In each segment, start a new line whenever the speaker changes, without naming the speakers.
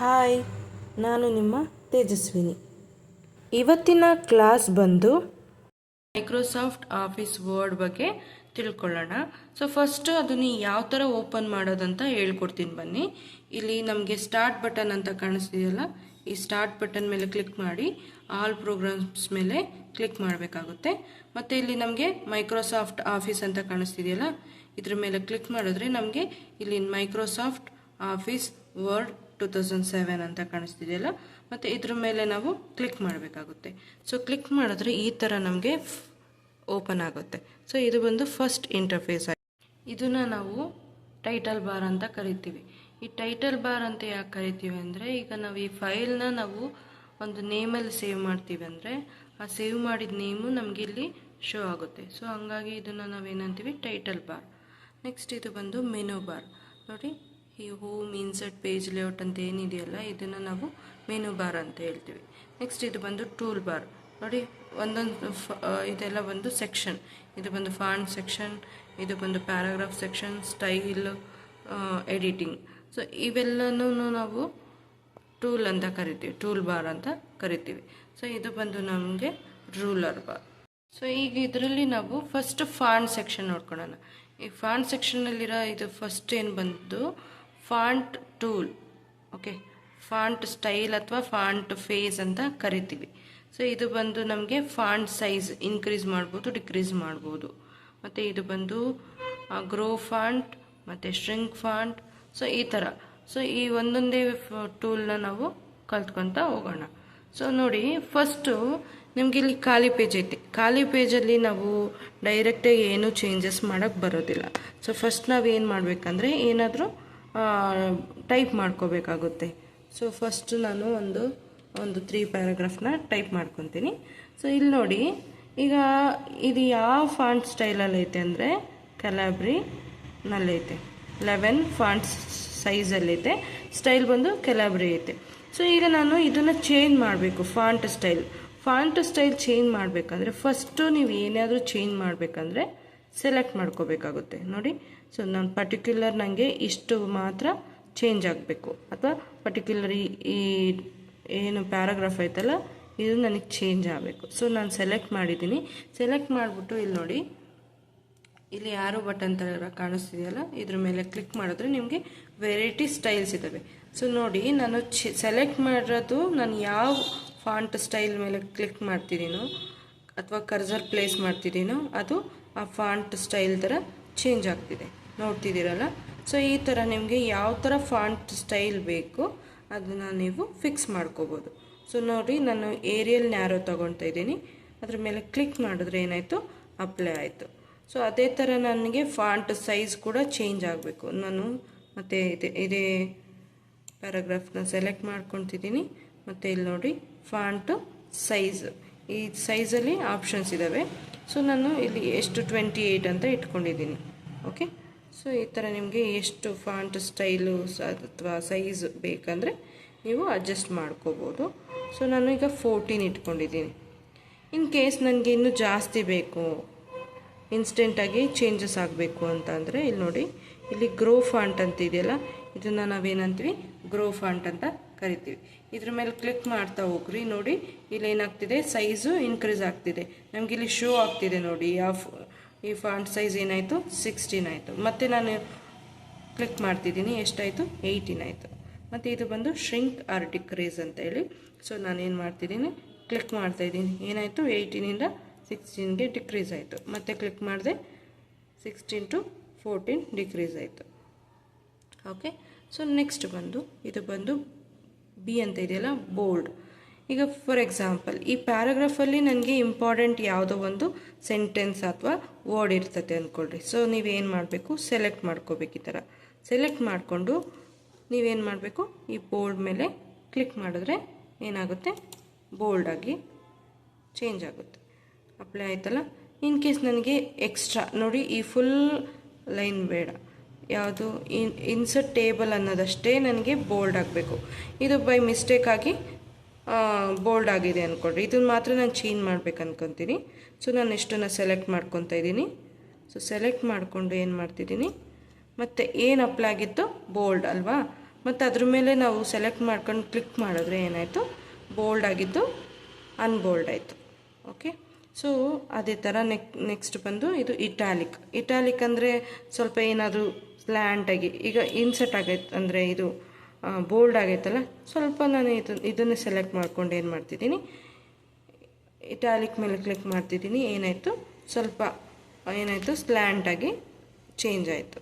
Hi, ನಾನು ನಿಮ್ಮ ತೇಜಸ್ವಿನಿ. ಇವತ್ತಿನ ಕ್ಲಾಸ್ ಬಂದು ಮೈಕ್ರೋಸಾಫ್ಟ್ ಆಫೀಸ್ ವರ್ಡ್ ಬಗ್ಗೆ ತಿಳ್ಕೊಳ್ಳೋಣ. ಸೊ ಫಸ್ಟು ಅದನ್ನು ಯಾವ ಥರ ಓಪನ್ ಮಾಡೋದಂತ ಹೇಳ್ಕೊಡ್ತೀನಿ ಬನ್ನಿ. ಇಲ್ಲಿ ನಮಗೆ ಸ್ಟಾರ್ಟ್ ಬಟನ್ ಅಂತ ಕಾಣಿಸ್ತಿದೆಯಲ್ಲ, ಈ ಸ್ಟಾರ್ಟ್ ಬಟನ್ ಮೇಲೆ ಕ್ಲಿಕ್ ಮಾಡಿ ಆಲ್ ಪ್ರೋಗ್ರಾಮ್ಸ್ ಮೇಲೆ ಕ್ಲಿಕ್ ಮಾಡಬೇಕಾಗುತ್ತೆ. ಮತ್ತು ಇಲ್ಲಿ ನಮಗೆ ಮೈಕ್ರೋಸಾಫ್ಟ್ ಆಫೀಸ್ ಅಂತ ಕಾಣಿಸ್ತಿದೆಯಲ್ಲ, ಇದ್ರ ಮೇಲೆ ಕ್ಲಿಕ್ ಮಾಡಿದ್ರೆ ನಮಗೆ ಇಲ್ಲಿ ಮೈಕ್ರೋಸಾಫ್ಟ್ ಆಫೀಸ್ ವರ್ಡ್ 2007 ಅಂತ ಕಾಣಿಸ್ತಿದೆಯಲ್ಲ, ಮತ್ತು ಇದ್ರ ಮೇಲೆ ನಾವು ಕ್ಲಿಕ್ ಮಾಡಬೇಕಾಗುತ್ತೆ. ಸೊ ಕ್ಲಿಕ್ ಮಾಡಿದ್ರೆ ಈ ಥರ ನಮಗೆ ಓಪನ್ ಆಗುತ್ತೆ. ಸೊ ಇದು ಬಂದು ಫಸ್ಟ್ ಇಂಟರ್ಫೇಸ್ ಆಗಿ, ಇದನ್ನು ನಾವು ಟೈಟಲ್ ಬಾರ್ ಅಂತ ಕರಿತೀವಿ. ಈ ಟೈಟಲ್ ಬಾರ್ ಅಂತ ಯಾಕೆ ಕರಿತೀವಿ ಅಂದರೆ, ಈಗ ನಾವು ಈ ಫೈಲ್ನ ನಾವು ಒಂದು ನೇಮಲ್ಲಿ ಸೇವ್ ಮಾಡ್ತೀವಿ ಅಂದರೆ ಆ ಸೇವ್ ಮಾಡಿದ ನೇಮು ನಮಗೆ ಇಲ್ಲಿ ಶೋ ಆಗುತ್ತೆ. ಸೊ ಹಂಗಾಗಿ ಇದನ್ನು ನಾವೇನಂತೀವಿ ಟೈಟಲ್ ಬಾರ್. ನೆಕ್ಸ್ಟ್ ಇದು ಬಂದು ಮೆನು ಬಾರ್. ನೋಡಿ, ಈ ಹೋಮ್, ಇನ್ಸರ್ಟ್, ಪೇಜ್ ಲೇಔಟ್ ಅಂತ ಏನಿದೆಯಲ್ಲ, ಇದನ್ನು ನಾವು ಮೆನು ಬಾರ್ ಅಂತ ಹೇಳ್ತೀವಿ. ನೆಕ್ಸ್ಟ್ ಇದು ಬಂದು ಟೂಲ್ ಬಾರ್. ನೋಡಿ, ಒಂದೊಂದು ಇದೆಲ್ಲ ಒಂದು ಸೆಕ್ಷನ್. ಇದು ಬಂದು ಫಾಂಟ್ ಸೆಕ್ಷನ್, ಇದು ಬಂದು paragraph section, style, editing. So ಇವೆಲ್ಲನೂ ನಾವು ಟೂಲ್ ಅಂತ ಕರಿತೀವಿ, ಟೂಲ್ ಬಾರ್ ಅಂತ ಕರಿತೀವಿ. ಸೊ ಇದು ಬಂದು ನಮಗೆ ರೂಲರ್ ಬಾರ್. ಸೊ ಈಗ ಇದರಲ್ಲಿ ನಾವು ಫಸ್ಟ್ ಫಾಂಟ್ ಸೆಕ್ಷನ್ ನೋಡ್ಕೊಳ್ಳೋಣ. ಈ ಫಾಂಟ್ ಸೆಕ್ಷನ್ನಲ್ಲಿರೋ ಇದು ಫಸ್ಟ್ ಏನು ಬಂದು font tool. Okay, font style ಅಥವಾ ಫಾಂಟ್ ಫೇಸ್ ಅಂತ ಕರಿತೀವಿ. ಸೊ ಇದು ಬಂದು ನಮಗೆ ಫಾಂಟ್ ಸೈಜ್ ಇನ್ಕ್ರೀಸ್ ಮಾಡ್ಬೋದು, ಡಿಕ್ರೀಸ್ ಮಾಡ್ಬೋದು. ಮತ್ತು ಇದು ಬಂದು ಗ್ರೋ ಫಾಂಟ್ ಮತ್ತು ಶ್ರಿಂಕ್ ಫಾಂಟ್. ಸೊ ಈ ಥರ. ಸೊ ಈ ಒಂದೊಂದೇ ಟೂಲ್ನ ನಾವು ಕಲ್ತ್ಕೊತಾ ಹೋಗೋಣ. ಸೊ ನೋಡಿ, ಫಸ್ಟು ನಿಮಗೆ ಇಲ್ಲಿ ಖಾಲಿ ಪೇಜ್ ಐತೆ. ಖಾಲಿ ಪೇಜಲ್ಲಿ ನಾವು ಡೈರೆಕ್ಟಾಗಿ ಏನೂ ಚೇಂಜಸ್ ಮಾಡೋಕ್ಕೆ ಬರೋದಿಲ್ಲ. ಸೊ ಫಸ್ಟ್ ನಾವು ಏನು ಮಾಡಬೇಕಂದ್ರೆ ಏನಾದರೂ ಟೈಪ್ ಮಾಡ್ಕೋಬೇಕಾಗುತ್ತೆ. ಸೊ ಫಸ್ಟು ನಾನು ಒಂದು 3 ಪ್ಯಾರಾಗ್ರಾಫ್ನ ಟೈಪ್ ಮಾಡ್ಕೊತೀನಿ. ಸೊ ಇಲ್ಲಿ ನೋಡಿ, ಈಗ ಇದು ಯಾವ ಫಾಂಟ್ ಸ್ಟೈಲಲ್ಲಿ ಐತೆ ಅಂದರೆ ಕೆಲಾಬ್ರಿನಲ್ಲೈತೆ. 11 ಫಾಂಟ್ ಸೈಜಲ್ಲೈತೆ. ಸ್ಟೈಲ್ ಬಂದು ಕೆಲಾಬ್ರಿ ಐತೆ. ಸೊ ಈಗ ನಾನು ಇದನ್ನು ಚೇಂಜ್ ಮಾಡಬೇಕು. ಫಾಂಟ್ ಸ್ಟೈಲ್ ಚೇಂಜ್ ಮಾಡಬೇಕಂದ್ರೆ ಫಸ್ಟು ನೀವು ಏನಾದರೂ ಚೇಂಜ್ ಮಾಡಬೇಕಂದ್ರೆ ಸೆಲೆಕ್ಟ್ ಮಾಡ್ಕೋಬೇಕಾಗುತ್ತೆ. ನೋಡಿ, ಸೊ ನಾನು ಪರ್ಟಿಕ್ಯುಲರ್ ನನಗೆ ಇಷ್ಟು ಮಾತ್ರ ಚೇಂಜ್ ಆಗಬೇಕು, ಅಥವಾ ಪರ್ಟಿಕ್ಯುಲರ್ ಈ ಏನು ಪ್ಯಾರಾಗ್ರಾಫ್ ಐತಲ್ಲ ಇದು ನನಗೆ ಚೇಂಜ್ ಆಗಬೇಕು. ಸೊ ನಾನು ಸೆಲೆಕ್ಟ್ ಮಾಡಿದ್ದೀನಿ. ಸೆಲೆಕ್ಟ್ ಮಾಡಿಬಿಟ್ಟು ಇಲ್ಲಿ ನೋಡಿ, ಇಲ್ಲಿ ಯಾರೋ ಬಟನ್ ಥರ ಕಾಣಿಸ್ತಿದೆಯಲ್ಲ, ಇದ್ರ ಮೇಲೆ ಕ್ಲಿಕ್ ಮಾಡಿದ್ರೆ ನಿಮಗೆ ವೆರೈಟಿ ಸ್ಟೈಲ್ಸ್ ಇದ್ದಾವೆ. ಸೊ ನೋಡಿ, ನಾನು ಸೆಲೆಕ್ಟ್ ಮಾಡಿರೋದು ನಾನು ಯಾವ ಫಾಂಟ್ ಸ್ಟೈಲ್ ಮೇಲೆ ಕ್ಲಿಕ್ ಮಾಡ್ತಿದ್ದೀನೋ ಅಥವಾ ಕರ್ಸರ್ ಪ್ಲೇಸ್ ಮಾಡ್ತಿದ್ದೀನೋ ಅದು ಆ ಫಾಂಟ್ ಸ್ಟೈಲ್ ಥರ ಚೇಂಜ್ ಆಗ್ತಿದೆ, ನೋಡ್ತಿದ್ದೀರಲ್ಲ. ಸೊ ಈ ಥರ ನಿಮಗೆ ಯಾವ ಥರ ಫಾಂಟ್ ಸ್ಟೈಲ್ ಬೇಕು ಅದನ್ನು ನೀವು ಫಿಕ್ಸ್ ಮಾಡ್ಕೋಬೋದು. ಸೊ ನೋಡಿ, ನಾನು ಏರಿಯಲ್ ನ್ಯಾರೋ ತೊಗೊಳ್ತಾ ಇದ್ದೀನಿ. ಅದ್ರ ಮೇಲೆ ಕ್ಲಿಕ್ ಮಾಡಿದ್ರೆ ಏನಾಯಿತು, ಅಪ್ಲೈ ಆಯಿತು. ಸೊ ಅದೇ ಥರ ನನಗೆ ಫಾಂಟ್ ಸೈಜ್ ಕೂಡ ಚೇಂಜ್ ಆಗಬೇಕು. ನಾನು ಮತ್ತು ಇದೇ ಪ್ಯಾರಾಗ್ರಾಫ್ನ ಸೆಲೆಕ್ಟ್ ಮಾಡ್ಕೊತಿದ್ದೀನಿ. ಮತ್ತು ಇಲ್ಲಿ ನೋಡಿ, ಫಾಂಟು ಸೈಜ್, ಈ ಸೈಜಲ್ಲಿ ಆಪ್ಷನ್ಸ್ ಇದ್ದಾವೆ. ಸೊ ನಾನು ಇಲ್ಲಿ ಎಷ್ಟು 28 ಅಂತ ಇಟ್ಕೊಂಡಿದ್ದೀನಿ. ಓಕೆ, ಸೊ ಈ ಥರ ನಿಮಗೆ ಎಷ್ಟು ಫಾಂಟ್ ಸ್ಟೈಲು ಅಥವಾ ಸೈಜ್ ಬೇಕಂದರೆ ನೀವು ಅಡ್ಜಸ್ಟ್ ಮಾಡ್ಕೋಬೋದು. ಸೊ ನಾನು ಈಗ 14 ಇಟ್ಕೊಂಡಿದ್ದೀನಿ. ಇನ್ ಕೇಸ್ ನನಗೆ ಇನ್ನೂ ಜಾಸ್ತಿ ಬೇಕು, ಇನ್ಸ್ಟೆಂಟಾಗಿ ಚೇಂಜಸ್ ಆಗಬೇಕು ಅಂತ ಅಂದರೆ ಇಲ್ಲಿ ನೋಡಿ, ಇಲ್ಲಿ ಗ್ರೋ ಫಾಂಟ್ ಅಂತ ಇದೆಯಲ್ಲ, ಇದನ್ನು ನಾವೇನಂತೀವಿ ಗ್ರೋ ಫಾಂಟ್ ಅಂತ ಕರಿತೀವಿ. ಇದ್ರ ಮೇಲೆ ಕ್ಲಿಕ್ ಮಾಡ್ತಾ ಹೋಗ್ರಿ. ನೋಡಿ, ಇಲ್ಲಿ ಏನಾಗ್ತಿದೆ, ಸೈಜು ಇನ್ಕ್ರೀಸ್ ಆಗ್ತಿದೆ. ನಮಗೆ ಇಲ್ಲಿ ಶೋ ಆಗ್ತಿದೆ ನೋಡಿ, ಈ ಫಾಂಟ್ ಸೈಜ್ ಏನಾಯಿತು, 16 ಆಯಿತು. ಮತ್ತು ನಾನು ಕ್ಲಿಕ್ ಮಾಡ್ತಿದ್ದೀನಿ, ಎಷ್ಟಾಯಿತು, 18 ಆಯಿತು. ಮತ್ತು ಇದು ಬಂದು ಶ್ರಿಂಕ್ ಆರ್ ಡಿಕ್ರೀಸ್ ಅಂತ ಹೇಳಿ. ಸೊ ನಾನೇನು ಮಾಡ್ತಿದ್ದೀನಿ, ಕ್ಲಿಕ್ ಮಾಡ್ತಾಯಿದ್ದೀನಿ. ಏನಾಯಿತು, 18ಇಂದ 16ಗೆ ಡಿಕ್ರೀಸ್ ಆಯಿತು. ಮತ್ತು ಕ್ಲಿಕ್ ಮಾಡಿದೆ, 16 to 14 ಡಿಕ್ರೀಸ್ ಆಯಿತು. ಓಕೆ, ಸೊ ನೆಕ್ಸ್ಟ್ ಬಂದು ಇದು ಬಂದು ಬಿ ಅಂತ ಇದೆಯಲ್ಲ, ಬೋಲ್ಡ್. ಈಗ ಫಾರ್ ಎಕ್ಸಾಂಪಲ್ ಈ ಪ್ಯಾರಾಗ್ರಾಫಲ್ಲಿ ನನಗೆ ಇಂಪಾರ್ಟೆಂಟ್ ಯಾವುದೋ ಒಂದು ಸೆಂಟೆನ್ಸ್ ಅಥವಾ ವರ್ಡ್ ಇರ್ತದೆ ಅಂದ್ಕೊಳ್ರಿ. ಸೊ ನೀವೇನು ಮಾಡಬೇಕು, ಸೆಲೆಕ್ಟ್ ಮಾಡ್ಕೋಬೇಕು. ಈ ಥರ ಸೆಲೆಕ್ಟ್ ಮಾಡಿಕೊಂಡು ನೀವೇನು ಮಾಡಬೇಕು, ಈ ಬೋಲ್ಡ್ ಮೇಲೆ ಕ್ಲಿಕ್ ಮಾಡಿದ್ರೆ ಏನಾಗುತ್ತೆ, ಬೋಲ್ಡಾಗಿ ಚೇಂಜ್ ಆಗುತ್ತೆ. ಅಪ್ಲೈ ಆಯ್ತಲ್ಲ. ಇನ್ ಕೇಸ್ ನನಗೆ ಎಕ್ಸ್ಟ್ರಾ ನೋಡಿ, ಈ ಫುಲ್ ಲೈನ್ ಬೇಡ, ಯಾವುದು ಇನ್ಸರ್ಟ್ ಟೇಬಲ್ ಅನ್ನೋದಷ್ಟೇ ನನಗೆ ಬೋಲ್ಡ್ ಆಗಬೇಕು. ಇದು ಬೈ ಮಿಸ್ಟೇಕಾಗಿ ಬೋಲ್ಡ್ ಆಗಿದೆ ಅಂದ್ಕೊಳ್ರಿ. ಇದನ್ನು ಮಾತ್ರ ನಾನು ಚೇಂಜ್ ಮಾಡ್ಬೇಕು ಅಂದ್ಕೊತೀನಿ. ಸೊ ನಾನು ಎಷ್ಟನ್ನು ಸೆಲೆಕ್ಟ್ ಮಾಡ್ಕೊತಾ ಇದ್ದೀನಿ. ಸೊ ಸೆಲೆಕ್ಟ್ ಮಾಡಿಕೊಂಡು ಏನು ಮಾಡ್ತಿದ್ದೀನಿ, ಮತ್ತು ಏನು ಅಪ್ಲೈ ಆಗಿತ್ತು ಬೋಲ್ಡ್ ಅಲ್ವಾ, ಮತ್ತು ಅದ್ರ ಮೇಲೆ ನಾವು ಸೆಲೆಕ್ಟ್ ಮಾಡ್ಕೊಂಡು ಕ್ಲಿಕ್ ಮಾಡಿದ್ರೆ ಏನಾಯಿತು, ಬೋಲ್ಡ್ ಆಗಿದ್ದು ಅನ್ಬೋಲ್ಡ್ ಆಯಿತು. ಓಕೆ, ಸೊ ಅದೇ ಥರ ನೆಕ್ಸ್ಟ್ ಬಂದು ಇದು ಇಟಾಲಿಕ್ ಅಂದರೆ ಸ್ವಲ್ಪ ಏನಾದರೂ ಸ್ಲ್ಯಾಂಟಾಗಿ ಈಗ ಇನ್ಸರ್ಟ್ ಆಗೈತೆ ಅಂದರೆ ಇದು ಬೋಲ್ಡ್ ಆಗೈತಲ್ಲ, ಸ್ವಲ್ಪ ನಾನು ಇದನ್ನು ಸೆಲೆಕ್ಟ್ ಮಾಡ್ಕೊಂಡು ಏನು ಮಾಡ್ತಿದ್ದೀನಿ, ಇಟಾಲಿಕ್ ಮೇಲೆ ಕ್ಲಿಕ್ ಮಾಡ್ತಿದ್ದೀನಿ. ಏನಾಯಿತು, ಸ್ವಲ್ಪ ಏನಾಯಿತು, ಸ್ಲ್ಯಾಂಟಾಗಿ ಚೇಂಜ್ ಆಯಿತು.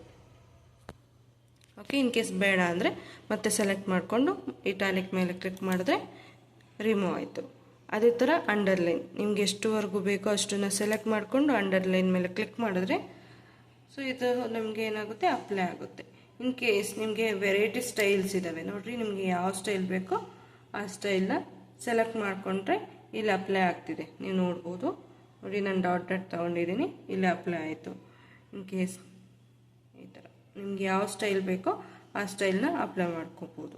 ಓಕೆ, ಇನ್ ಕೇಸ್ ಬೇಡ ಅಂದರೆ ಮತ್ತೆ ಸೆಲೆಕ್ಟ್ ಮಾಡಿಕೊಂಡು ಇಟಾಲಿಕ್ ಮೇಲೆ ಕ್ಲಿಕ್ ಮಾಡಿದ್ರೆ ರಿಮೂವ್ ಆಯಿತು. ಅದೇ ಥರ ಅಂಡರ್ಲೈನ್, ನಿಮ್ಗೆ ಎಷ್ಟುವರೆಗೂ ಬೇಕೋ ಅಷ್ಟನ್ನು ಸೆಲೆಕ್ಟ್ ಮಾಡಿಕೊಂಡು ಅಂಡರ್ಲೈನ್ ಮೇಲೆ ಕ್ಲಿಕ್ ಮಾಡಿದ್ರೆ ಸೊ ಇದು ನಮಗೆ ಏನಾಗುತ್ತೆ, ಅಪ್ಲೈ ಆಗುತ್ತೆ. ಇನ್ ಕೇಸ್ ನಿಮಗೆ ವೆರೈಟಿ ಸ್ಟೈಲ್ಸ್ ಇದ್ದಾವೆ ನೋಡಿರಿ, ನಿಮಗೆ ಯಾವ ಸ್ಟೈಲ್ ಬೇಕೋ ಆ ಸ್ಟೈಲ್ನ ಸೆಲೆಕ್ಟ್ ಮಾಡಿಕೊಂಡ್ರೆ ಇಲ್ಲಿ ಅಪ್ಲೈ ಆಗ್ತಿದೆ, ನೀವು ನೋಡ್ಬೋದು. ನೋಡಿ, ನಾನು ಡಾಟ್ ತೊಗೊಂಡಿದ್ದೀನಿ, ಇಲ್ಲಿ ಅಪ್ಲೈ ಆಯಿತು. ಇನ್ ಕೇಸ್ ಈ ಥರ ನಿಮ್ಗೆ ಯಾವ ಸ್ಟೈಲ್ ಬೇಕೋ ಆ ಸ್ಟೈಲ್ನ ಅಪ್ಲೈ ಮಾಡ್ಕೋಬೋದು.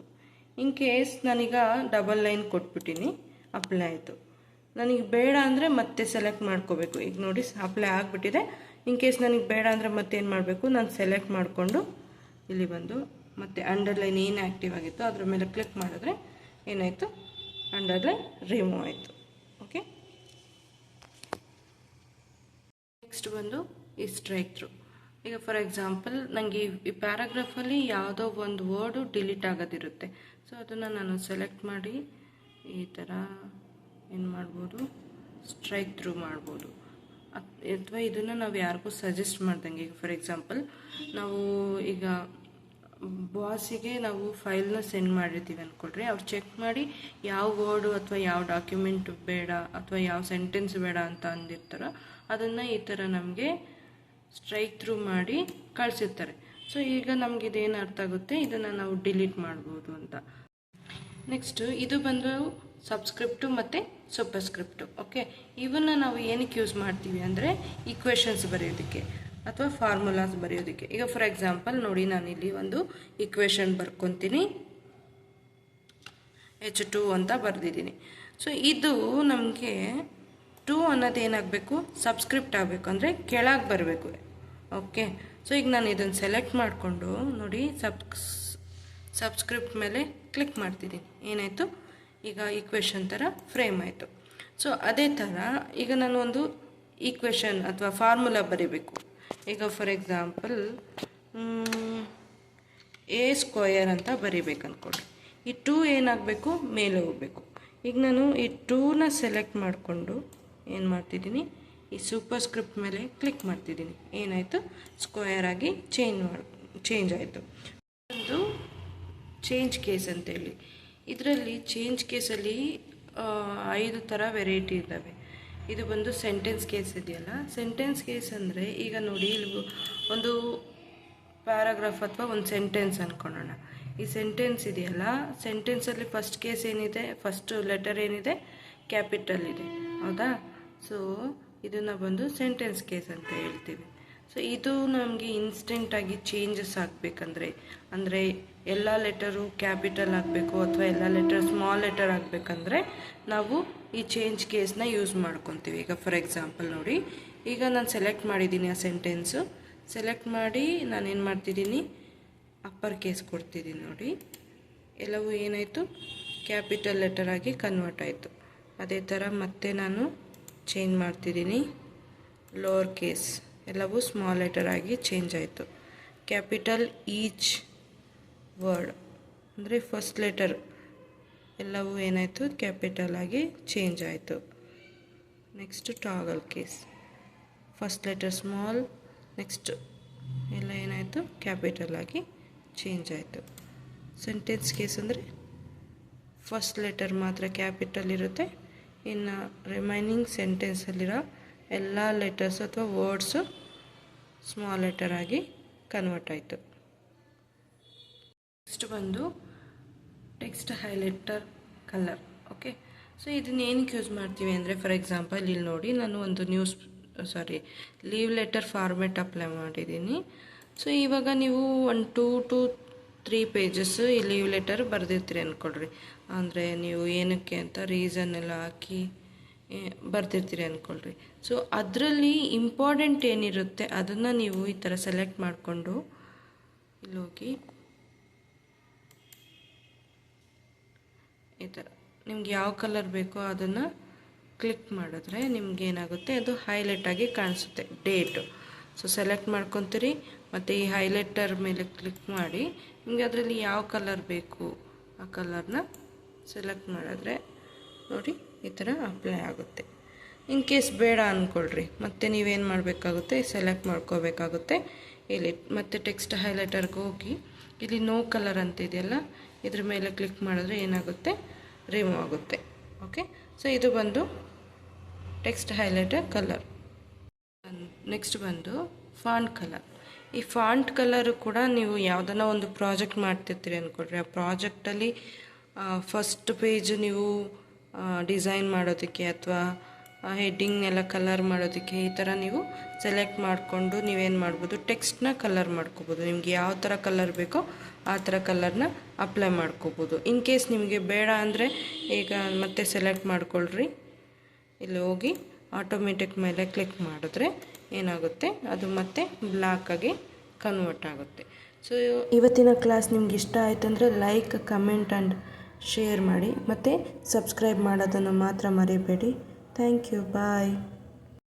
ಇನ್ ಕೇಸ್ ನಾನೀಗ ಡಬಲ್ ಲೈನ್ ಕೊಟ್ಬಿಟ್ಟಿನಿ, ಅಪ್ಲೈ ಆಯಿತು. ನನಗೆ ಬೇಡ ಅಂದರೆ ಮತ್ತೆ ಸೆಲೆಕ್ಟ್ ಮಾಡ್ಕೋಬೇಕು. ಈಗ ನೋಡಿ ಅಪ್ಲೈ ಆಗಿಬಿಟ್ಟಿದೆ. ಇನ್ ಕೇಸ್ ನನಗೆ ಬೇಡ ಅಂದರೆ ಮತ್ತೆ ಏನು ಮಾಡಬೇಕು, ನಾನು ಸೆಲೆಕ್ಟ್ ಮಾಡಿಕೊಂಡು ಇಲ್ಲಿ ಬಂದು ಮತ್ತೆ ಅಂಡರ್ಲೈನ್ ಏನು ಆ್ಯಕ್ಟಿವ್ ಆಗಿತ್ತು ಅದ್ರ ಮೇಲೆ ಕ್ಲಿಕ್ ಮಾಡಿದ್ರೆ ಏನಾಯಿತು, ಅಂಡರ್ಲೈನ್ ರಿಮೂವ್ ಆಯಿತು. ಓಕೆ, ನೆಕ್ಸ್ಟ್ ಬಂದು ಈ ಸ್ಟ್ರೈಕ್ ಥ್ರೂ. ಈಗ ಫಾರ್ ಎಕ್ಸಾಂಪಲ್ ನನಗೆ ಈ ಪ್ಯಾರಾಗ್ರಾಫಲ್ಲಿ ಯಾವುದೋ ಒಂದು ವರ್ಡು ಡಿಲೀಟ್ ಆಗೋದಿರುತ್ತೆ. ಸೊ ಅದನ್ನು ನಾನು ಸೆಲೆಕ್ಟ್ ಮಾಡಿ ಈ ಥರ ಏನು ಮಾಡ್ಬೋದು, ಸ್ಟ್ರೈಕ್ ಥ್ರೂ ಮಾಡ್ಬೋದು. ಅಥವಾ ಇದನ್ನು ನಾವು ಯಾರಿಗೂ ಸಜೆಸ್ಟ್ ಮಾಡ್ದಂಗೆ, ಈಗ ಫಾರ್ ಎಕ್ಸಾಂಪಲ್ ನಾವು ಈಗ ಬಾಸಿಗೆ ನಾವು ಫೈಲ್ನ ಸೆಂಡ್ ಮಾಡಿರ್ತೀವಿ ಅಂದ್ಕೊಳ್ರಿ, ಅವ್ರು ಚೆಕ್ ಮಾಡಿ ಯಾವ ವರ್ಡು ಅಥವಾ ಯಾವ ಡಾಕ್ಯುಮೆಂಟ್ ಬೇಡ ಅಥವಾ ಯಾವ ಸೆಂಟೆನ್ಸ್ ಬೇಡ ಅಂತ ಅಂದಿರ್ತಾರೋ ಅದನ್ನು ಈ ಥರ ನಮಗೆ ಸ್ಟ್ರೈಕ್ ಥ್ರೂ ಮಾಡಿ ಕಳಿಸಿರ್ತಾರೆ. ಸೊ ಈಗ ನಮ್ಗೆ ಇದೇನು ಅರ್ಥ ಆಗುತ್ತೆ, ಇದನ್ನು ನಾವು ಡಿಲೀಟ್ ಮಾಡ್ಬೋದು ಅಂತ. ನೆಕ್ಸ್ಟು ಇದು ಬಂದು ಸಬ್ಸ್ಕ್ರಿಪ್ಟು ಮತ್ತು ಸೂಪರ್ಸ್ಕ್ರಿಪ್ಟು. ಓಕೆ, ಇವನ್ನ ನಾವು ಏನಕ್ಕೆ ಯೂಸ್ ಮಾಡ್ತೀವಿ ಅಂದರೆ ಈಕ್ವೇಷನ್ಸ್ ಬರೆಯೋದಕ್ಕೆ ಅಥವಾ ಫಾರ್ಮುಲಾಸ್ ಬರೆಯೋದಕ್ಕೆ. ಈಗ ಫಾರ್ ಎಕ್ಸಾಂಪಲ್ ನೋಡಿ, ನಾನಿಲ್ಲಿ ಒಂದು ಈಕ್ವೇಷನ್ ಬರ್ಕೊತೀನಿ, H2 ಅಂತ ಬರೆದಿದ್ದೀನಿ. ಸೊ ಇದು ನಮಗೆ 2 ಅನ್ನೋದು ಏನಾಗಬೇಕು, ಸಬ್ಸ್ಕ್ರಿಪ್ಟ್ ಆಗಬೇಕು, ಅಂದರೆ ಕೆಳಗೆ ಬರಬೇಕು. ಓಕೆ, ಸೊ ಈಗ ನಾನು ಇದನ್ನು ಸೆಲೆಕ್ಟ್ ಮಾಡಿಕೊಂಡು ನೋಡಿ ಸಬ್ಸ್ಕ್ರಿಪ್ಟ್ ಮೇಲೆ ಕ್ಲಿಕ್ ಮಾಡ್ತಿದ್ದೀನಿ. ಏನಾಯಿತು, ಈಗ ಈಕ್ವೇಷನ್ ಥರ ಫ್ರೇಮ್ ಆಯಿತು. ಸೊ ಅದೇ ಥರ ಈಗ ನಾನು ಒಂದು ಈಕ್ವೇಷನ್ ಅಥವಾ ಫಾರ್ಮುಲಾ ಬರೀಬೇಕು. ಈಗ ಫಾರ್ ಎಕ್ಸಾಂಪಲ್ A² ಅಂತ ಬರೀಬೇಕು ಅಂದ್ಕೊಳ್ಳಿ. ಈ 2 ಏನಾಗಬೇಕು, ಮೇಲೆ ಹೋಗಬೇಕು. ಈಗ ನಾನು ಈ 2ನ ಸೆಲೆಕ್ಟ್ ಮಾಡಿಕೊಂಡು ಏನು ಮಾಡ್ತಿದ್ದೀನಿ, ಈ ಸೂಪರ್ಸ್ಕ್ರಿಪ್ಟ್ ಮೇಲೆ ಕ್ಲಿಕ್ ಮಾಡ್ತಿದ್ದೀನಿ. ಏನಾಯಿತು, ಸ್ಕ್ವೇರ್ ಆಗಿ ಚೇಂಜ್ ಆಯಿತು. ಒಂದು ಚೇಂಜ್ ಕೇಸ್ ಅಂತೇಳಿ, ಇದರಲ್ಲಿ ಚೇಂಜ್ ಕೇಸಲ್ಲಿ 5 ಥರ ವೆರೈಟಿ ಇದ್ದಾವೆ. ಇದು ಬಂದು ಸೆಂಟೆನ್ಸ್ ಕೇಸ್ ಇದೆಯಲ್ಲ, ಸೆಂಟೆನ್ಸ್ ಕೇಸ್ ಅಂದರೆ ಈಗ ನೋಡಿ ಇಲ್ಲಿ ಒಂದು ಪ್ಯಾರಾಗ್ರಾಫ್ ಅಥವಾ ಒಂದು ಸೆಂಟೆನ್ಸ್ ಅಂದ್ಕೊಳ್ಳೋಣ. ಈ ಸೆಂಟೆನ್ಸ್ ಇದೆಯಲ್ಲ, ಸೆಂಟೆನ್ಸಲ್ಲಿ ಫಸ್ಟ್ ಕೇಸ್ ಏನಿದೆ, ಫಸ್ಟ್ ಲೆಟರ್ ಏನಿದೆ, ಕ್ಯಾಪಿಟಲ್ ಇದೆ, ಹೌದಾ? ಸೊ ಇದನ್ನು ಬಂದು ಸೆಂಟೆನ್ಸ್ ಕೇಸ್ ಅಂತ ಹೇಳ್ತೀವಿ. ಸೊ ಇದು ನಮಗೆ ಇನ್ಸ್ಟೆಂಟಾಗಿ ಚೇಂಜಸ್ ಆಗಬೇಕಂದ್ರೆ, ಅಂದರೆ ಎಲ್ಲ ಲೆಟರು ಕ್ಯಾಪಿಟಲ್ ಆಗಬೇಕು ಅಥವಾ ಎಲ್ಲ ಲೆಟರ್ ಸ್ಮಾಲ್ ಲೆಟರ್ ಆಗಬೇಕಂದ್ರೆ ನಾವು ಈ ಚೇಂಜ್ ಕೇಸ್ನ ಯೂಸ್ ಮಾಡ್ಕೊತೀವಿ. ಈಗ ಫಾರ್ ಎಕ್ಸಾಂಪಲ್ ನೋಡಿ, ಈಗ ನಾನು ಸೆಲೆಕ್ಟ್ ಮಾಡಿದ್ದೀನಿ ಆ ಸೆಂಟೆನ್ಸು, ಸೆಲೆಕ್ಟ್ ಮಾಡಿ ನಾನೇನು ಮಾಡ್ತಿದ್ದೀನಿ, ಅಪ್ಪರ್ ಕೇಸ್ ಕೊಡ್ತಿದ್ದೀನಿ. ನೋಡಿ ಎಲ್ಲವೂ ಏನಾಯಿತು, ಕ್ಯಾಪಿಟಲ್ ಲೆಟರ್ ಆಗಿ ಕನ್ವರ್ಟ್ ಆಯಿತು. ಅದೇ ಥರ ಮತ್ತೆ ನಾನು ಚೇಂಜ್ ಮಾಡ್ತಿದ್ದೀನಿ, ಲೋವರ್ ಕೇಸ್ ಎಲ್ಲವೂ ಸ್ಮಾಲ್ ಲೆಟರ್ ಆಗಿ ಚೇಂಜ್ ಆಯಿತು. ಕ್ಯಾಪಿಟಲ್ ಈಚ್ ವರ್ಡ್ ಅಂದರೆ ಫಸ್ಟ್ ಲೆಟರ್ ಎಲ್ಲವೂ ಏನಾಯಿತು, ಕ್ಯಾಪಿಟಲ್ ಆಗಿ ಚೇಂಜ್ ಆಯಿತು. Next toggle case, first letter small, next ಎಲ್ಲ ಏನಾಯಿತು, ಕ್ಯಾಪಿಟಲ್ ಆಗಿ ಚೇಂಜ್ ಆಯಿತು. ಸೆಂಟೆನ್ಸ್ ಕೇಸ್ ಅಂದರೆ ಫಸ್ಟ್ ಲೆಟರ್ ಮಾತ್ರ ಕ್ಯಾಪಿಟಲ್ ಇರುತ್ತೆ, ಇನ್ನು ರಿಮೈನಿಂಗ್ ಸೆಂಟೆನ್ಸಲ್ಲಿರೋ ಎಲ್ಲ ಲೆಟರ್ಸ್ ಅಥವಾ ವರ್ಡ್ಸು ಸ್ಮಾಲ್ ಲೆಟರ್ ಆಗಿ ಕನ್ವರ್ಟ್ ಆಯಿತು. ನೆಕ್ಸ್ಟ್ ಬಂದು text highlighter colour. Okay, so ಇದನ್ನ ಏನಕ್ಕೆ ಯೂಸ್ ಮಾಡ್ತೀವಿ ಅಂದರೆ, ಫಾರ್ ಎಕ್ಸಾಂಪಲ್ ಇಲ್ಲಿ ನೋಡಿ, ನಾನು ಒಂದು ಲೀವ್ ಲೆಟರ್ ಫಾರ್ಮೆಟ್ ಅಪ್ಲೈ ಮಾಡಿದ್ದೀನಿ. ಸೊ ಇವಾಗ ನೀವು 1 2 to 3 ಪೇಜಸ್ ಈ ಲೀವ್ ಲೆಟರ್ ಬರೆದಿರ್ತೀರಿ ಅಂದ್ಕೊಳ್ರಿ. ಅಂದರೆ ನೀವು ಏನಕ್ಕೆ ಅಂತ ರೀಸನ್ ಎಲ್ಲ ಹಾಕಿ ಬರ್ದಿರ್ತೀರಿ ಅಂದ್ಕೊಳ್ರಿ. ಸೊ ಅದರಲ್ಲಿ ಇಂಪಾರ್ಟೆಂಟ್ ಏನಿರುತ್ತೆ ಅದನ್ನು ನೀವು ಈ ಥರ ಸೆಲೆಕ್ಟ್ ಮಾಡಿಕೊಂಡು ಇಲ್ಲಿ ಹೋಗಿ ಈ ಥರ ನಿಮ್ಗೆ ಯಾವ ಕಲರ್ ಬೇಕೋ ಅದನ್ನು ಕ್ಲಿಕ್ ಮಾಡಿದ್ರೆ ನಿಮ್ಗೆ ಏನಾಗುತ್ತೆ, ಅದು ಹೈಲೈಟ್ ಆಗಿ ಕಾಣಿಸುತ್ತೆ ಡೇಟು. ಸೊ ಸೆಲೆಕ್ಟ್ ಮಾಡ್ಕೊತೀರಿ ಮತ್ತು ಈ ಹೈಲೈಟರ್ ಮೇಲೆ ಕ್ಲಿಕ್ ಮಾಡಿ ನಿಮಗೆ ಅದರಲ್ಲಿ ಯಾವ ಕಲರ್ ಬೇಕು ಆ ಕಲರ್ನ ಸೆಲೆಕ್ಟ್ ಮಾಡಿದ್ರೆ ನೋಡಿ ಈ ಥರ ಅಪ್ಲೈ ಆಗುತ್ತೆ. ಇನ್ ಕೇಸ್ ಬೇಡ ಅಂದ್ಕೊಳ್ರಿ, ಮತ್ತು ನೀವೇನು ಮಾಡಬೇಕಾಗುತ್ತೆ, ಸೆಲೆಕ್ಟ್ ಮಾಡ್ಕೋಬೇಕಾಗುತ್ತೆ. ಇಲ್ಲಿ ಮತ್ತೆ ಟೆಕ್ಸ್ಟ್ ಹೈಲೈಟರ್ಗೆ ಹೋಗಿ ಇಲ್ಲಿ ನೋ ಕಲರ್ ಅಂತ ಇದೆಯಲ್ಲ, ಇದ್ರ ಮೇಲೆ ಕ್ಲಿಕ್ ಮಾಡಿದ್ರೆ ಏನಾಗುತ್ತೆ, ರಿಮೂವ್ ಆಗುತ್ತೆ. ಓಕೆ, ಸೊ ಇದು ಬಂದು ಟೆಕ್ಸ್ಟ್ ಹೈಲೈಟರ್ ಕಲರ್. ನೆಕ್ಸ್ಟ್ ಬಂದು ಫಾಂಟ್ ಕಲರ್. ಈ ಫಾಂಟ್ ಕಲರು ಕೂಡ ನೀವು ಯಾವುದನ್ನ ಒಂದು ಪ್ರಾಜೆಕ್ಟ್ ಮಾಡ್ತಿರ್ತೀರಿ ಅಂದ್ಕೊಳ್ರಿ, ಆ ಪ್ರಾಜೆಕ್ಟಲ್ಲಿ ಫಸ್ಟ್ ಪೇಜ್ ನೀವು ಡಿಸೈನ್ ಮಾಡೋದಕ್ಕೆ ಅಥವಾ ಹೆಡ್ಡಿಂಗ್ನೆಲ್ಲ ಕಲರ್ ಮಾಡೋದಕ್ಕೆ ಈ ಥರ ನೀವು ಸೆಲೆಕ್ಟ್ ಮಾಡಿಕೊಂಡು ನೀವೇನು ಮಾಡ್ಬೋದು, ಟೆಕ್ಸ್ಟ್ನ ಕಲರ್ ಮಾಡ್ಕೋಬೋದು. ನಿಮ್ಗೆ ಯಾವ ಥರ ಕಲರ್ ಬೇಕೋ ಆ ಥರ ಕಲರ್ನ ಅಪ್ಲೈ ಮಾಡ್ಕೋಬೋದು. ಇನ್ ಕೇಸ್ ನಿಮಗೆ ಬೇಡ ಅಂದರೆ ಈಗ ಮತ್ತೆ ಸೆಲೆಕ್ಟ್ ಮಾಡ್ಕೊಳ್ರಿ, ಇಲ್ಲಿ ಹೋಗಿ ಆಟೋಮೆಟಿಕ್ ಮೇಲೆ ಕ್ಲಿಕ್ ಮಾಡಿದ್ರೆ ಏನಾಗುತ್ತೆ, ಅದು ಮತ್ತೆ ಬ್ಲ್ಯಾಕಾಗಿ ಕನ್ವರ್ಟ್ ಆಗುತ್ತೆ. ಸೊ ಇವತ್ತಿನ ಕ್ಲಾಸ್ ನಿಮ್ಗೆ ಇಷ್ಟ ಆಯಿತು ಅಂದರೆ ಲೈಕ್, ಕಮೆಂಟ್ ಆ್ಯಂಡ್ ಶೇರ್ ಮಾಡಿ, ಮತ್ತು ಸಬ್ಸ್ಕ್ರೈಬ್ ಮಾಡೋದನ್ನು ಮಾತ್ರ ಮರಿಬೇಡಿ. Thank you, bye.